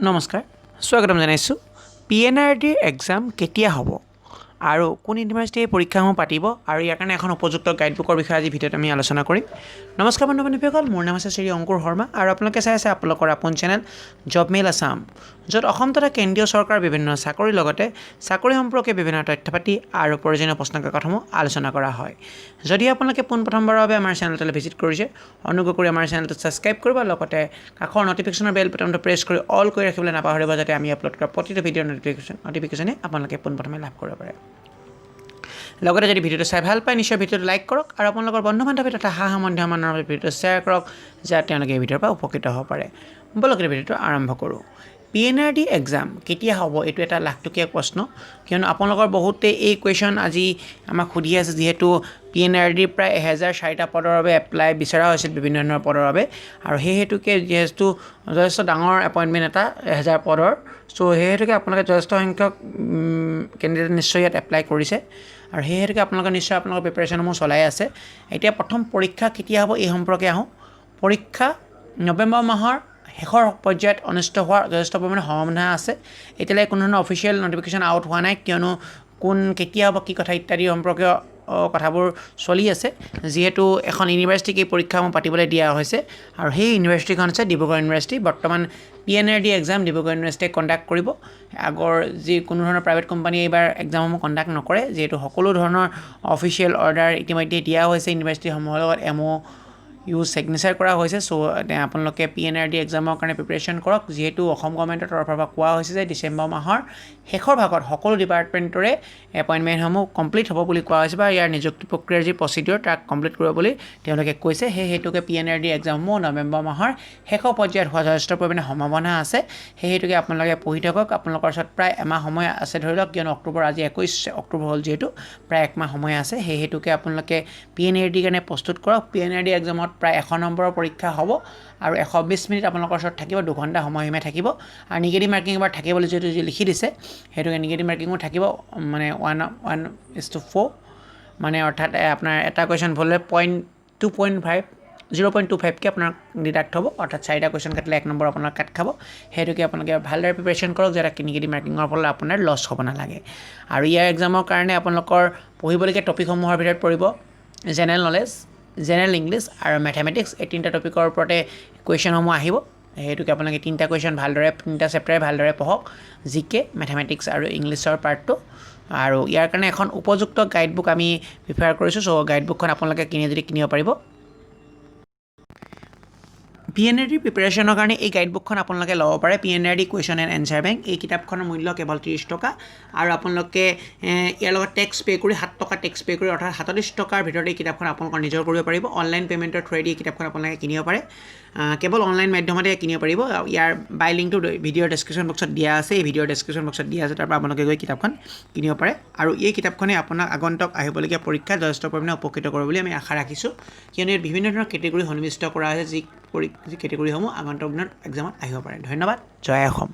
নমস্কাৰ স্বাগতম জনাইছোঁ PNRD এক্সাম কেতিয়া হ'ব আৰু কোন ইউনিভাৰ্চিটিয়ে এই পৰীক্ষাসমূহ পাতিব আৰু ইয়াৰ কাৰণে এখন উপযুক্ত গাইডবুকৰ বিষয়ে আজি ভিডিঅ'ত আমি আলোচনা কৰিম নমস্কাৰ বন্ধু বান্ধৱীসকল মোৰ নাম আছে শ্ৰী অংকুৰ শৰ্মা আৰু আপোনালোকে চাই আছে আপোনালোকৰ আপোন চেনেল জব মেইল আছাম য'ত অসম তথা কেন্দ্ৰীয় চৰকাৰৰ বিভিন্ন চাকৰিৰ লগতে চাকৰি সম্পৰ্কে বিভিন্ন তথ্যপাতি আৰু প্ৰয়োজনীয় প্ৰশ্নকাকতসমূহ আলোচনা কৰা হয় যদি আপোনালোকে পোনপ্ৰথমবাৰৰ বাবে আমাৰ চেনেলটোলৈ ভিজিট কৰিছে অনুগ্ৰহ কৰি আমাৰ চেনেলটো ছাবস্ক্ৰাইব কৰিব লগতে কাষৰ নটিফিকেশ্যনৰ বেল বাটনটো প্ৰেছ কৰি অল কৰি ৰাখিবলৈ নাপাহৰিব যাতে আমি আপলোড কৰা প্ৰতিটো ভিডিঅ'ৰ নটিফিকেশ্যনে আপোনালোকে পোনপ্ৰথমে লাভ কৰিব পাৰে লগতে যদি ভিডিঅ'টো চাই ভাল পায় নিশ্চয় ভিডিঅ'টো লাইক কৰক আৰু আপোনালোকৰ বন্ধু বান্ধৱী তথা সা সম্বন্ধীয় মানুহৰ বাবে ভিডিঅ'টো শ্বেয়াৰ কৰক যাতে তেওঁলোকে এই ভিডিঅ'ৰ পৰা উপকৃত হ'ব পাৰে বলক ভিডিঅ'টো আৰম্ভ কৰোঁ PNRD এক্সাম কেতিয়া হ'ব এইটো এটা লাখটকীয়া প্ৰশ্ন কিয়নো আপোনালোকৰ বহুতে এই কুৱেশ্যন আজি আমাক সুধি আছে যিহেতু PNRD প্ৰায় 1004টা পদৰ বাবে এপ্লাই বিচৰা হৈছিল বিভিন্ন ধৰণৰ পদৰ বাবে আৰু সেই হেতুকে যিহেতু যথেষ্ট ডাঙৰ এপইণ্টমেণ্ট এটা 1000 পদৰ চ' সেই হেতুকে আপোনালোকে যথেষ্ট সংখ্যক কেণ্ডিডেট নিশ্চয় ইয়াত এপ্লাই কৰিছে আৰু সেই হেতুকে আপোনালোকে নিশ্চয় আপোনালোকৰ প্ৰিপেৰেশ্যনসমূহ চলাই আছে এতিয়া প্ৰথম পৰীক্ষা কেতিয়া হ'ব এই সম্পৰ্কে আহোঁ পৰীক্ষা নৱেম্বৰ মাহৰ শেষৰ পৰ্যায়ত অনুষ্ঠিত হোৱাৰ যথেষ্ট পৰিমাণে সম্ভাৱনা আছে এতিয়ালৈকে কোনো ধৰণৰ অফিচিয়েল নটিফিকেশ্যন আউট হোৱা নাই কিয়নো কোন কেতিয়া হ'ব কি কথা ইত্যাদি সম্পৰ্কীয় কথাবোৰ চলি আছে যিহেতু এখন ইউনিভাৰ্চিটিক এই পৰীক্ষাসমূহ পাতিবলৈ দিয়া হৈছে আৰু সেই ইউনিভাৰ্চিটিখন হৈছে ডিব্ৰুগড় ইউনিভাৰ্চিটি বৰ্তমান PNRD এক্সাম ডিব্ৰুগড় ইউনিভাৰ্চিটিয়ে কণ্ডাক্ট কৰিব আগৰ যি কোনো ধৰণৰ প্ৰাইভেট কোম্পানীয়ে এইবাৰ এক্সামসমূহ কণ্ডাক্ট নকৰে যিহেতু সকলো ধৰণৰ অফিচিয়েল অৰ্ডাৰ ইতিমধ্যে দিয়া হৈছে ইউনিভাৰ্চিটিসমূহৰ লগত ছিগনেচাৰ কৰা হৈছে চ' আপোনালোকে PNRD এক্সামৰ কাৰণে প্ৰিপেৰেশ্যন কৰক যিহেতু অসম গভৰ্ণমেণ্টৰ তৰফৰ পৰা কোৱা হৈছে যে ডিচেম্বৰ মাহৰ শেষৰ ভাগত সকলো ডিপাৰ্টমেণ্টৰে এপইণ্টমেণ্টসমূহ কমপ্লিট হ'ব বুলি কোৱা হৈছে বা ইয়াৰ নিযুক্তি প্ৰক্ৰিয়াৰ যি প্ৰচিডিউৰ তাক কমপ্লিট কৰিব বুলি তেওঁলোকে কৈছে সেই হেতুকে PNRD এক্সামসমূহ নৱেম্বৰ মাহৰ শেষৰ পৰ্যায়ত হোৱা যথেষ্ট পৰিমাণে সম্ভাৱনা আছে সেই হেতুকে আপোনালোকে পঢ়ি থাকক আপোনালোকৰ ওচৰত প্ৰায় এমাহ সময় আছে ধৰি লওক কিয়নো অক্টোবৰ আজি 21 অক্টোবৰ হ'ল যিহেতু প্ৰায় একমাহ সময় আছে সেই হেতুকে আপোনালোকে PNRD কাৰণে প্ৰস্তুত কৰক PNRD এক্সামত প্ৰায় 100 নম্বৰৰ পৰীক্ষা হ'ব আৰু 120 মিনিট আপোনালোকৰ ওচৰত থাকিব 2 ঘণ্টা সময়সীমা থাকিব আৰু নিগেটিভ মাৰ্কিং এবাৰ থাকে বুলি যিহেতু লিখি দিছে সেইটোকে নিগেটিভ মাৰ্কিঙো থাকিব মানে 1:4 মানে অৰ্থাৎ আপোনাৰ এটা কুৱেশ্যন ভুললে 0.25কে আপোনাৰ ডিডাক্ট হ'ব অৰ্থাৎ 4টা কুৱেশ্যন কাটিলে 1 নম্বৰ আপোনাৰ কাট খাব সেইটোকে আপোনালোকে ভালদৰে প্ৰিপেৰেশ্যন কৰক যাতে নিগেটিভ মাৰ্কিঙৰ ফলত আপোনাৰ লছ হ'ব নালাগে আৰু ইয়াৰ এক্সামৰ কাৰণে আপোনালোকৰ পঢ়িবলগীয়া টপিকসমূহৰ ভিতৰত পৰিব জেনেৰেল নলেজ জেনেৰেল ইংলিছ আৰু মেথমেটিক্স এই তিনিটা টপিকৰ ওপৰতে কুৱেশ্যনসমূহ আহিব সেইটোকে আপোনালোকে তিনিটা কুৱেশ্যন ভালদৰে তিনিটা চেপ্টাৰে ভালদৰে পঢ়ক GK মেথমেটিক্স আৰু ইংলিছৰ পাৰ্টটো আৰু ইয়াৰ কাৰণে এখন উপযুক্ত গাইডবুক আমি প্ৰিফাৰ কৰিছোঁ চ' গাইডবুকখন আপোনালোকে কিনিব পাৰিব PNRD প্ৰিপেৰেশ্যনৰ কাৰণে এই গাইডবুকখন আপোনালোকে ল'ব পাৰে PNRD question and answer bank এই কিতাপখনৰ মূল্য কেৱল 30 টকা আৰু আপোনালোকে ইয়াৰ লগত টেক্স পে' কৰি 7 টকা টেক্স পে' কৰি অৰ্থাৎ 37 টকাৰ ভিতৰত এই কিতাপখন আপোনালোকৰ নিজৰ কৰিব পাৰিব অনলাইন পে'মেণ্টৰ থ্ৰুৱেদি এই কিতাপখন আপোনালোকে কিনিব পাৰে কেৱল অনলাইন মাধ্যমতে কিনিব পাৰিব ইয়াৰ বাই লিংকটো ভিডিঅ'ৰ ডেছক্ৰিপশ্যন বক্সত দিয়া আছে এই ভিডিঅ'ৰ ডেছক্ৰিপশ্যন বক্সত দিয়া আছে তাৰ পৰা আপোনালোকে গৈ কিতাপখন কিনিব পাৰে আৰু এই কিতাপখনে আপোনাক আগন্তুক আহিবলগীয়া পৰীক্ষাত যথেষ্ট পৰিমাণে উপকৃত কৰিব বুলি আমি আশা ৰাখিছোঁ কিয়নো ইয়াত বিভিন্ন ধৰণৰ কেটেগৰী সন্নিৱিষ্ট কৰা হৈছে যি কেটেগৰীসমূহ আগন্তুক দিনত এক্সামত আহিব পাৰে ধন্যবাদ জয় অসম